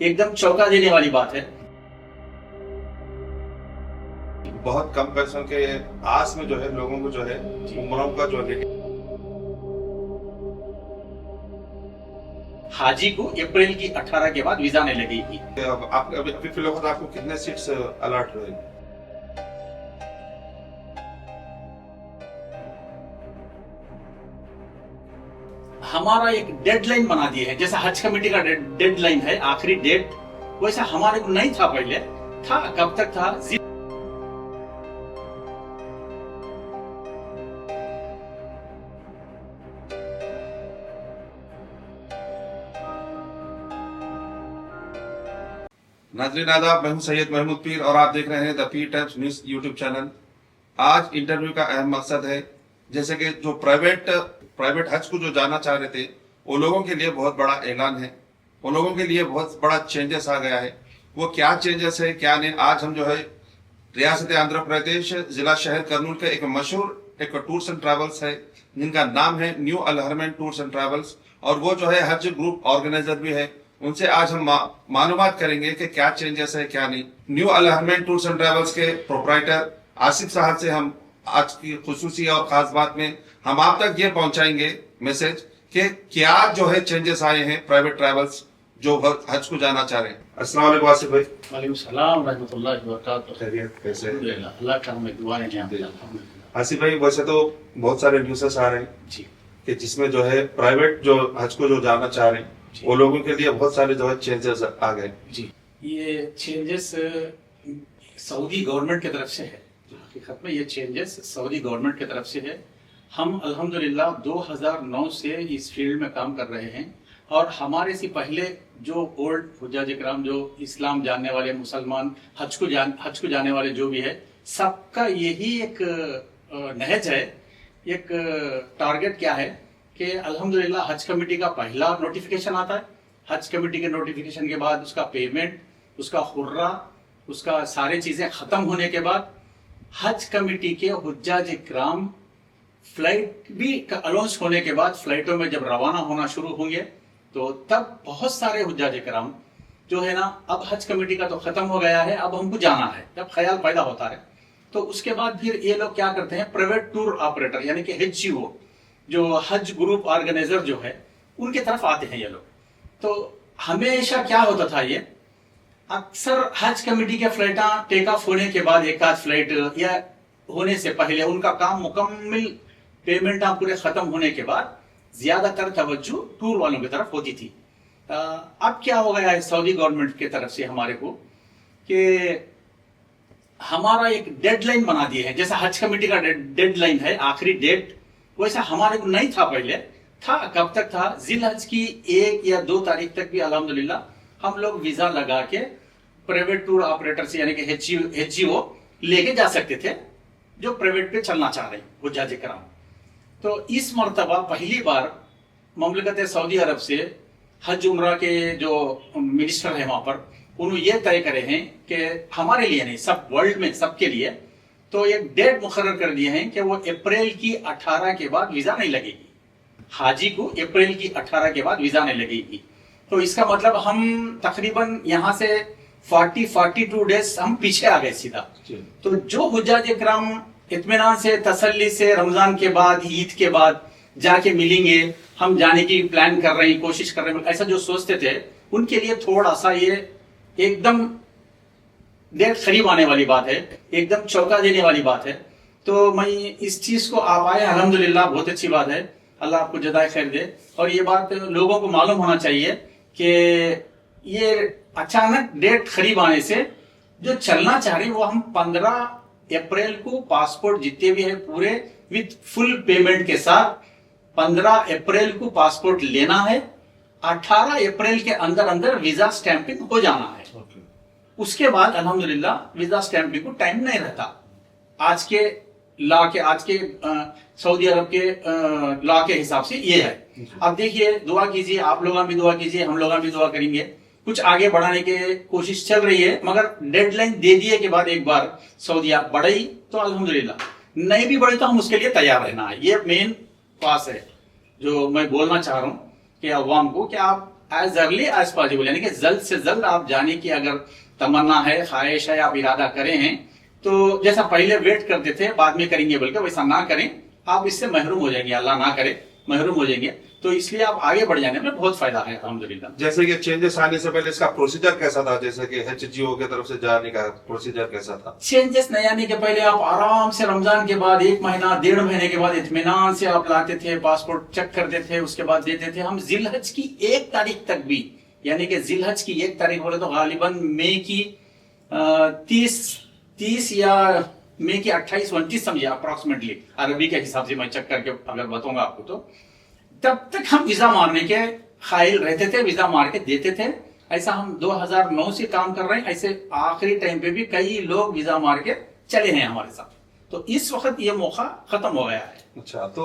एकदम चौंका देने वाली बात है। बहुत कम पैसों के आस में जो है लोगों को जो है उम्रों का जो है हाजी को अप्रैल की 18 के बाद वीजा नहीं लगेगी। अब आप अभी फिलहाल आपको कितने सीट्स अलॉट हुए? हमारा एक डेडलाइन बना दिए है, जैसा हज कमेटी का डेडलाइन है आखिरी डेट, वैसा हमारे को नहीं था। पहले था, कब तक था? नाज़रीन आदाब, मैं हूं सैयद महमूद पीर और आप देख रहे हैं the Pir times news YouTube channel. आज इंटरव्यू का अहम मकसद है, जैसे कि जो प्राइवेट हज को जो जाना चाह रहे थे, वो लोगों के लिए बहुत बड़ा ऐलान है, वो लोगों के लिए बहुत बड़ा चेंजेस आ गया है। वो क्या चेंजेस है क्या नहीं, आज हम जो है रियासत आंध्र प्रदेश जिला शहर कर्नूल के एक मशहूर एक टूर्स एंड ट्रैवल्स है, जिनका नाम है new Al Harmain tours and travels, और वो जो है हज ग्रुप ऑर्गेनाइजर भी है। उनसे आज हम मालूमात करेंगे कि क्या चेंजेस है क्या नहीं। New Al Harmain tours and travels के प्रोपराइटर आसिफ साहब से हम आज की खुसूसी और खास बात में हम आप तक ये पहुंचाएंगे मैसेज कि क्या जो है चेंजेस आए हैं प्राइवेट ट्रैवल्स जो हज को जाना चाह रहे हैं। अस्सलाम वालेकुम आसिफ भाई। वालेकुम सलाम रहमतुल्लाहि व बरकातहू। खैरियत, कैसे? अल्हम्दुलिल्लाह, अल्लाह का हमें दुआएं हैं अल्हम्दुलिल्लाह। आसिफ भाई, वैसे तो बहुत सारे न्यूज़ेस आ रहे हैं जी कि जिसमें जो है प्राइवेट जो हज को जो जाना चाह रहे हैं वो लोगों के लिए बहुत सारे जो है चेंजेस आ गए। जी, ये चेंजेस सऊदी गवर्नमेंट की तरफ से है। हकीकत में ये चेंजेस सऊदी गवर्नमेंट की तरफ से है। हम अल्हम्दुलिल्लाह 2009 से इस फील्ड में काम कर रहे हैं, और हमारे से पहले जो ओल्ड हुज्जाज इकराम, जो इस्लाम जानने वाले मुसलमान, हज को जाने वाले जो भी है, सबका यही एक नहज है, एक टारगेट क्या है कि अल्हम्दुलिल्लाह हज कमेटी का पहला नोटिफिकेशन आता है। हज कमेटी के नोटिफिकेशन के बाद उसका पेमेंट, उसका हुर्रा, उसका सारी चीजें खत्म होने के बाद हज कमेटी के हुज्जाज इकराम फ्लाइट भी अनाउंस होने के बाद फ्लाइटों में जब रवाना होना शुरू होंगे, तो तब बहुत सारे हुज्जाज इकराम जो है ना, अब हज कमेटी का तो खत्म हो गया है, अब हमको जाना है, जब ख्याल पैदा होता है, तो उसके बाद फिर ये लोग क्या करते हैं, प्राइवेट टूर ऑपरेटर यानी कि HGO, जो हज ग्रुप ऑर्गेनाइजर जो है, उनके तरफ आते हैं ये लोग। तो हमेशा क्या होता था, ये अक्सर हज कमेटी के फ्लाइटा टेक ऑफ होने के बाद, एक आध फ्लाइट या होने से पहले उनका काम मुकम्मल, पेमेंट पूरे खत्म होने के बाद ज्यादातर तवज्जो टूर वालों की तरफ होती थी। अब क्या हो गया है सऊदी गवर्नमेंट की तरफ से हमारे को, कि हमारा एक डेडलाइन बना दिए है, जैसा हज कमेटी का डेडलाइन है आखिरी डेट, वैसा हमारे को नहीं था। पहले था, कब तक था? जिलहज की 1 या 2 तारीख तक भी अल्हम्दुलिल्लाह हम लोग वीजा लगा के प्राइवेट टूर ऑपरेटर से यानी कि HGO लेके जा सकते थे, जो प्राइवेट पे चलना चाह रहे हैं हुज्जाज इकराम। तो इस मर्तबा पहली बार ममलकत सऊदी अरब से हज उम्रा के जो मिनिस्टर है वहां पर, उन्होंने ये तय करे हैं कि हमारे लिए नहीं, सब वर्ल्ड में सबके लिए, तो एक डेट मुकर्रर कर दिए हैं कि वो अप्रैल की 18 के बाद वीजा नहीं लगेगी। हाजी को अप्रैल की 18 के बाद वीजा नहीं लगेगी। तो इसका मतलब हम तकरीबन यहाँ से 42 डेज हम पीछे आ गए सीधा। तो जो हुज्जाज इकराम इत्मीनान से, तसल्ली से रमजान के बाद, ईद के बाद जाके मिलेंगे, हम जाने की प्लान कर रहे हैं, कोशिश कर रहे हैं, ऐसा जो सोचते थे, उनके लिए थोड़ा सा ये एकदम डेट करीब आने वाली बात है, एकदम चौंका देने वाली बात है। तो मैं इस चीज को आप आए, अल्हम्दुलिल्लाह बहुत अच्छी बात है, अल्लाह आपको जज़ाए खैर दे। और ये बात लोगों को मालूम होना चाहिए कि ये अचानक डेट करीब आने से जो चलना चाह रहे हैं, वो हम 15 अप्रैल को पासपोर्ट जितने भी है पूरे विथ फुल पेमेंट के साथ 15 अप्रैल को पासपोर्ट लेना है, 18 अप्रैल के अंदर अंदर वीजा स्टैंपिंग हो जाना है। उसके बाद अल्हम्दुलिल्लाह वीजा स्टैंपिंग को टाइम नहीं रहता। आज के लॉ के, आज के सऊदी अरब के लॉ के हिसाब से ये है। अब देखिए, दुआ कीजिए, आप लोग भी दुआ कीजिए, हम लोग भी दुआ करेंगे, कुछ आगे बढ़ाने की कोशिश चल रही है, मगर डेडलाइन दे दिए के बाद एक बार सऊदीया बढ़ी तो अल्हम्दुलिल्लाह, नहीं भी बढ़ी तो हम उसके लिए तैयार रहना है। ये मेन पास है जो मैं बोलना चाह रहा हूँ कि अवाम को, कि आप एज अर्ली एज पॉसिबल, यानी कि जल्द से जल्द आप जाने की अगर तमन्ना है, ख्वाहिश है, आप इरादा करें हैं, तो जैसा पहले वेट करते थे बाद में करेंगे बोल के वैसा ना करें, आप इससे महरूम हो जाएंगे, अल्लाह ना करे महरूम हो जाएंगे। तो इसलिए आप आगे बढ़ जाने में बहुत फायदा है अल्हम्दुलिल्लाह। जैसे कि चेंजेस आने से पहले इसका प्रोसीजर कैसा था, जैसे कि HGO की तरफ से जाने का प्रोसीजर कैसा था? चेंजेस नहीं आने के पहले आप आराम से रमजान के बाद 1 महीना 1.5 महीने के बाद इत्मीनान से आप लाते थे, पासपोर्ट चेक करते थे, उसके बाद देते थे। हम जिलहज की 1 तारीख तक भी, यानी कि जिलहज की 1 तारीख बोले तो गालिबन मई की 30 या मई की 28-29 समझिए अप्रोक्सीमेटली, अरबी के हिसाब से मैं चेक करके अगर बताऊंगा आपको, तो तब तक हम वीजा मारने के कायल रहते थे, वीजा मार के देते थे। ऐसा हम 2009 से काम कर रहे हैं, ऐसे आखिरी टाइम पे भी कई लोग वीजा मार के चले हैं हमारे साथ। तो इस वक्त ये मौका खत्म हो गया है। अच्छा, तो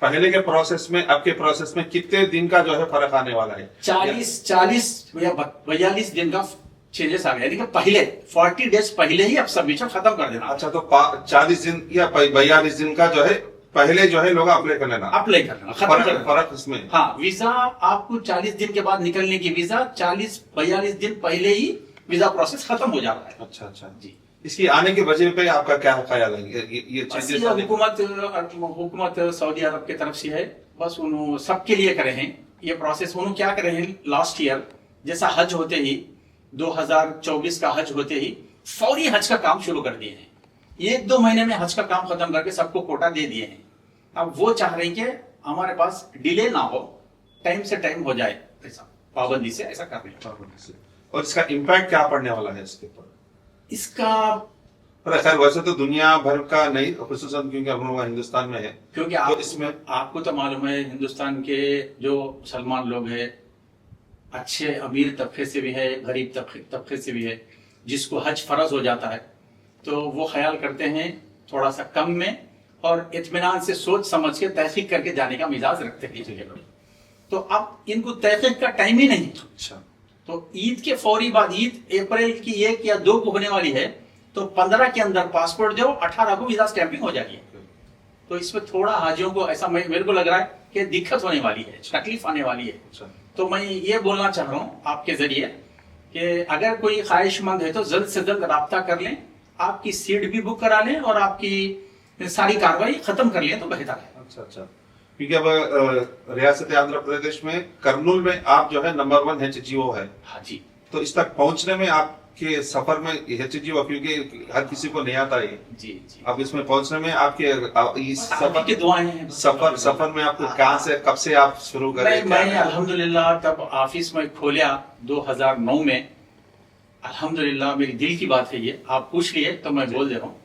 पहले के प्रोसेस में अब के प्रोसेस में कितने दिन का जो है फर्क आने वाला है? 40 या 42 दिन का चेंजेस आ गया, यानी कि पहले 40 डेज पहले ही अब सबमिशन खत्म कर देना। अच्छा, तो 40 दिन या 42 दिन का जो है पहले जो है लोग अप्लाई कर लेना, अप्लाई करना, खत्म कर देना। फर्क इसमें? हाँ, वीजा आपको 40 दिन के बाद निकलने की वीजा 40-42 दिन पहले ही वीजा प्रोसेस खत्म हो जाता है। अच्छा अच्छा जी। इसकी आने की वजह पे आपका क्या ख्याल है? ये बस चेंजेस ये हुकूमत सऊदी अरब की तरफ से है, बस उन्होंने सबके लिए करे हैं ये प्रोसेस। उन्होंने क्या करे हैं, लास्ट ईयर जैसा हज होते ही 2024 का हज होते ही फौरी हज का काम शुरू कर दिए हैं। 1-2 महीने में हज का काम खत्म करके सबको कोटा दे दिए हैं। अब वो चाह रहे हैं कि हमारे पास डिले ना हो, टाइम से टाइम हो जाए, ऐसा पाबंदी से ऐसा कर रहे हैं। और इसका इम्पैक्ट क्या पड़ने वाला है इसके ऊपर? इसका पर खैर वैसे तो दुनिया भर का नहीं, खुसूसन क्योंकि हम लोग हिंदुस्तान में है, क्योंकि तो इसमें आपको तो मालूम है हिंदुस्तान के जो मुसलमान लोग हैं, अच्छे अमीर तबके से भी है, गरीब तबके से भी है, जिसको हज फर्ज हो जाता है तो वो ख्याल करते हैं थोड़ा सा कम में और इत्मीनान से सोच समझ के तहकीक करके जाने का मिजाज रखते हैं ये लोग। तो अब इनको तहकीक का टाइम ही नहीं। अच्छा, तो ईद के फौरी बाद, ईद अप्रैल की 1 या 2 को होने वाली है, तो 15 के अंदर पासपोर्ट दो, 18 को वीजा स्टैंपिंग हो जाएगी। तो इसमें थोड़ा हाजियों को ऐसा मेरे को लग रहा है कि दिक्कत होने वाली है, तकलीफ आने वाली है। अच्छा। तो मैं ये बोलना चाह रहा हूँ आपके जरिए कि अगर कोई ख्वाहिशमंद है तो जल्द से जल्द राब्ता कर लें, आपकी सीट भी बुक करा लें और आपकी सारी कार्रवाई खत्म कर लें तो बेहतर है। अच्छा अच्छा, क्योंकि अब रियासत आंध्र प्रदेश में कर्नूल में आप जो है नंबर 1 HGO है। हाँ जी। तो इस तक पहुंचने में आपके सफर में HGO, क्योंकि हर किसी को नहीं आता है, जी जी, अब इसमें पहुंचने में आपके इस सफर की दुआएं हैं। सफर में आपको कहाँ से कब से आप शुरू करें? मैं अल्हम्दुलिल्लाह तब ऑफिस में खोलिया 2009 में। अल्हम्दुलिल्लाह मेरी दिल की बात है ये, आप पूछ लिए तो मैं बोल दे रहा हूँ।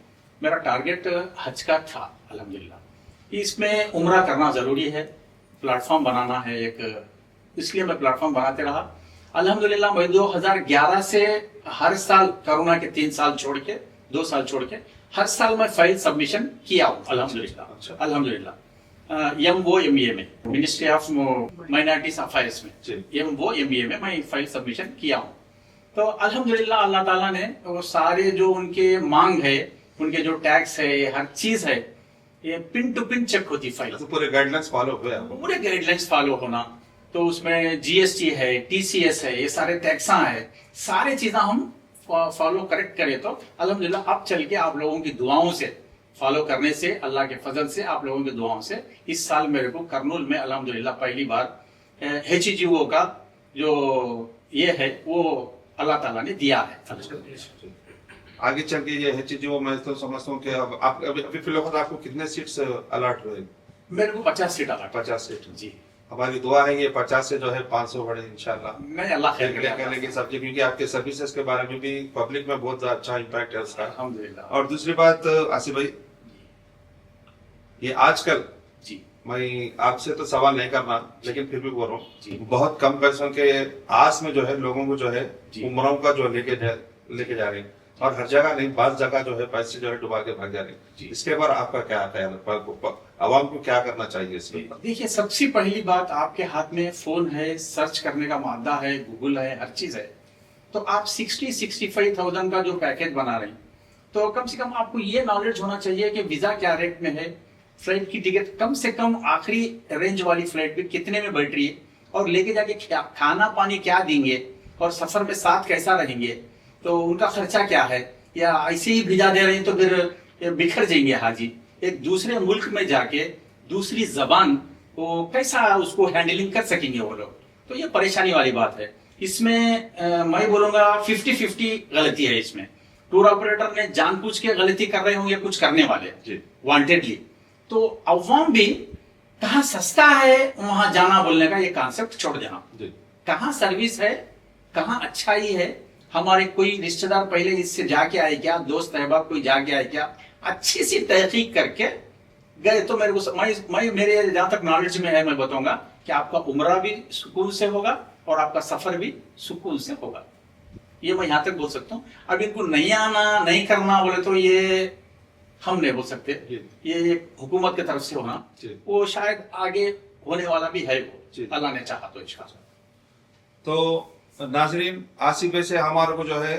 मेरा टारगेट हज का था अल्हम्दुलिल्लाह। इसमें उम्रा करना जरूरी है, प्लेटफॉर्म बनाना है एक, इसलिए मैं प्लेटफॉर्म बनाते रहा। अल्हम्दुलिल्लाह मैं 2011 से हर साल, कोरोना के 3 साल छोड़ के, 2 साल छोड़ के, हर साल मैं फाइल सबमिशन किया हूँ अल्हम्दुलिल्लाह। अच्छा। अल्हम्दुलिल्लाह MOMA में, मिनिस्ट्री ऑफ माइनॉरिटीज अफेयर्स में, MOMA में मैं फाइल सबमिशन किया हूँ। तो अल्हम्दुलिल्लाह अल्लाह ताला ने वो सारे जो उनके मांग है, उनके जो टैक्स है, हर चीज है, ये पिन टू पिन चेक होती फाइल। तो पूरे गाइडलाइंस फॉलो हुए आपको? पूरे गाइडलाइंस फॉलो होना, तो उसमें GST है, TCS है, ये सारे टैक्सा है, सारे चीजें हम फॉलो करेक्ट करें तो अल्हम्दुलिल्लाह अब चल के आप लोगों की दुआओं से, फॉलो करने से, अल्लाह के फजल से, आप लोगों की दुआओं से इस साल मेरे को कर्नूल में अल्हम्दुलिल्लाह पहली बार HGO का जो ये है वो अल्लाह ताला ने दिया है। आगे चल के ये HGO मैं तो समझता हूँ कि अब आप अभी फिलहाल आपको कितने सीट्स अलॉट हुए? मेरे को 50 सीट अलॉट। 50 सीट जी। हमारी दुआ है ये 50 से जो है 500 बढ़े इंशाल्लाह। नहीं, अल्लाह खैर करे। करने की सब्जी, क्योंकि आपके सर्विसेज के बारे में भी पब्लिक में बहुत अच्छा इम्पैक्ट है उसका। अल्हम्दुलिल्लाह। और दूसरी बात आसिफ भाई, ये आजकल जी मैं आपसे तो सवाल नहीं करना लेकिन फिर भी बोल रहा जी। हूँ, बहुत कम पैसों के आस में जो है लोगों को जो है जी। उम्रों का जो लेके जा रहे हैं, और हर जगह नहीं, बात जगह जो है पैसे जो है डुबा के भाग जा रहे जी। हैं। इसके बारे आपका क्या ख्याल है? आवाम को क्या करना चाहिए इसके ऊपर? देखिए, सबसे पहली बात, आपके हाथ में फोन है, सर्च करने का मादा है, गूगल है, हर चीज है। तो आप 60-65,000 का जो पैकेज बना रहे हैं, तो कम से कम आपको ये नॉलेज होना चाहिए कि वीजा क्या रेट में है, फ्लाइट की टिकट कम से कम आखिरी रेंज वाली फ्लाइट भी कितने में बैठ रही है, اور لے کے جا کے کھانا پانی کیا دیں گے اور سفر میں ساتھ کیسا رہیں گے, تو ان کا خرچہ کیا ہے, یا ایسے ہی بھیجا دے رہے ہیں تو پھر بکھر جائیں گے حاجی. ایک دوسرے ملک میں جا کے دوسری زبان کو کیسا اس کو ہینڈلنگ کر سکیں گے وہ لوگ, تو یہ پریشانی والی بات ہے. اس میں میں بولوں گا 50-50 غلطی ہے اس میں. ٹور آپریٹر نے جان بوجھ کے غلطی کر رہے ہوں گے کچھ کرنے والے وانٹیڈلی, تو عوام بھی کہاں سستا ہے وہاں جانا بولنے کا یہ کانسیپٹ چھوڑ دینا. کہاں سروس ہے, کہاں اچھائی ہے, ہمارے کوئی رشتہ دار پہلے اس سے جا کے آئے کیا, دوست احباب کوئی جا کے آئے کیا, اچھی سی تحقیق کر کے گئے تو میرے کو میرے جہاں تک نالج میں ہے میں بتاؤں گا کہ آپ کا عمرہ بھی سکون سے ہوگا اور آپ کا سفر بھی سکون سے ہوگا. یہ میں یہاں تک بول سکتا ہوں. اب ان کو نہیں آنا نہیں کرنا بولے تو یہ ہم نہیں بول سکتے, یہ حکومت کی طرف سے ہونا, وہ شاید آگے ہونے والا بھی ہے, وہ اللہ نے چاہا تو انشاءاللہ. تو ناظرین, آصف بھائی سے ہمارے کو جو ہے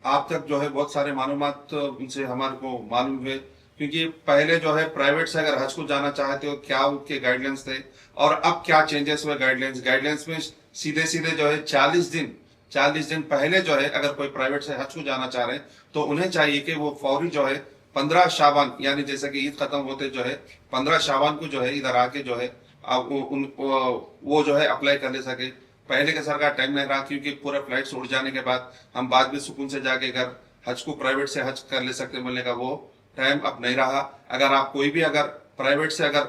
آپ تک جو ہے بہت سارے معلومات ان سے ہمارے کو معلوم ہوئے, کیونکہ پہلے جو ہے پرائیویٹ سے اگر حج کو جانا چاہتے ہو کیا ان کے گائیڈ لائنس تھے اور اب کیا چینجز ہوئے گائیڈ لائنس میں. سیدھے جو ہے 40 دن پہلے جو ہے اگر کوئی پرائیویٹ سے حج کو جانا چاہ رہے ہیں تو انہیں چاہیے کہ وہ فوری جو ہے 15 شعبان یعنی جیسے کہ عید ختم ہوتے جو ہے 15 شعبان کو جو ہے ادھر آ کے جو ہے وہ جو ہے اپلائی کر لے سکے. پہلے کے سرکار ٹائم نہیں رہا, کیونکہ پورے فلائٹ اڑ جانے کے بعد ہم بعد میں سکون سے جا کے اگر حج کو پرائیویٹ سے حج کر لے سکتے بولنے کا وہ ٹائم اب نہیں رہا. اگر آپ کوئی بھی اگر پرائیویٹ سے اگر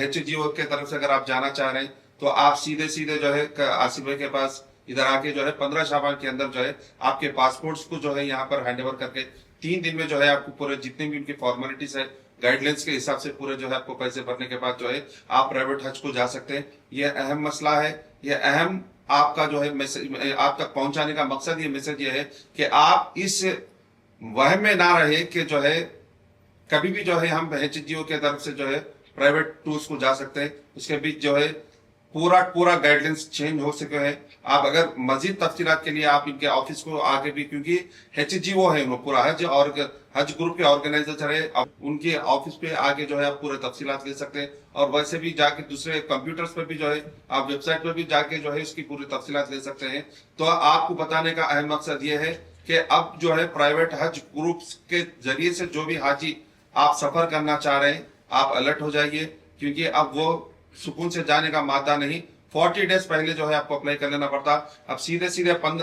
HGO کے طرف سے اگر آپ جانا چاہ رہے ہیں تو آپ سیدھے جو ہے آصف بھائی کے پاس ادھر آ کے جو ہے 15 شعبان کے اندر جو ہے آپ کے پاسپورٹس کو جو ہے یہاں پر ہینڈ اوور کر کے 3 دن میں جو ہے آپ کو پورے جتنے بھی ان کی فارمیلٹیز ہے گائیڈ لائنس کے حساب سے پورے جو ہے آپ کو پیسے بھرنے کے بعد جو ہے آپ پرائیویٹ حج کو جا سکتے ہیں. یہ اہم مسئلہ ہے, یہ اہم آپ کا جو ہے آپ تک پہنچانے کا مقصد, یہ میسج یہ ہے کہ آپ اس وہم میں نہ رہے کہ جو ہے کبھی بھی جو ہے ہم HGO کے طرف سے جو ہے پرائیویٹ ٹورز کو جا سکتے ہیں. اس کے بیچ جو ہے پورا گائیڈ لائنس چینج ہو سکے ہیں. آپ اگر مزید تفصیلات کے لیے آپ ان کے آفس کو آگے بھی, کیونکہ HGO ہے وہ پورا حج گروپ کے آرگنائزر ہے, ان کے آفس پہ آگے جو ہے آپ پورے تفصیلات لے سکتے ہیں. اور ویسے بھی جا کے دوسرے کمپیوٹرز پہ بھی جو ہے آپ ویب سائٹ پہ بھی جا کے جو ہے اس کی پوری تفصیلات لے سکتے ہیں. تو آپ کو بتانے کا اہم مقصد یہ ہے کہ اب جو ہے پرائیویٹ حج گروپس کے ذریعے سے جو بھی حاجی آپ سفر کرنا چاہ رہے ہیں آپ الرٹ ہو جائیے, کیونکہ اب وہ سکون سے جانے کا مادہ نہیں. 40 ڈیز پہلے جو ہے آپ کو اپلائی کر لینا پڑتا. اب سیدھے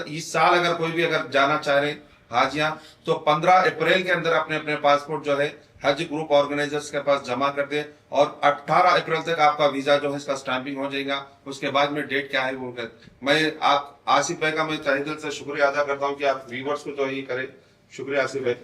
اس سال اگر کوئی بھی اگر جانا چاہ رہے ہیں حاجیاں تو 15 اپریل کے اندر اپنے پاسپورٹ جو ہے حج گروپ آرگنائزرز کے پاس جمع کر دیں, اور 18 اپریل تک آپ کا ویزا جو ہے اس کا سٹیمپنگ ہو جائے گا. اس کے بعد میں ڈیٹ کیا ہے وہ میں آپ آصف بھائی کا میں تہہ دل سے شکریہ ادا کرتا ہوں کہ آپ ویورز کو تو یہی کریں. شکریہ آصف بھائی.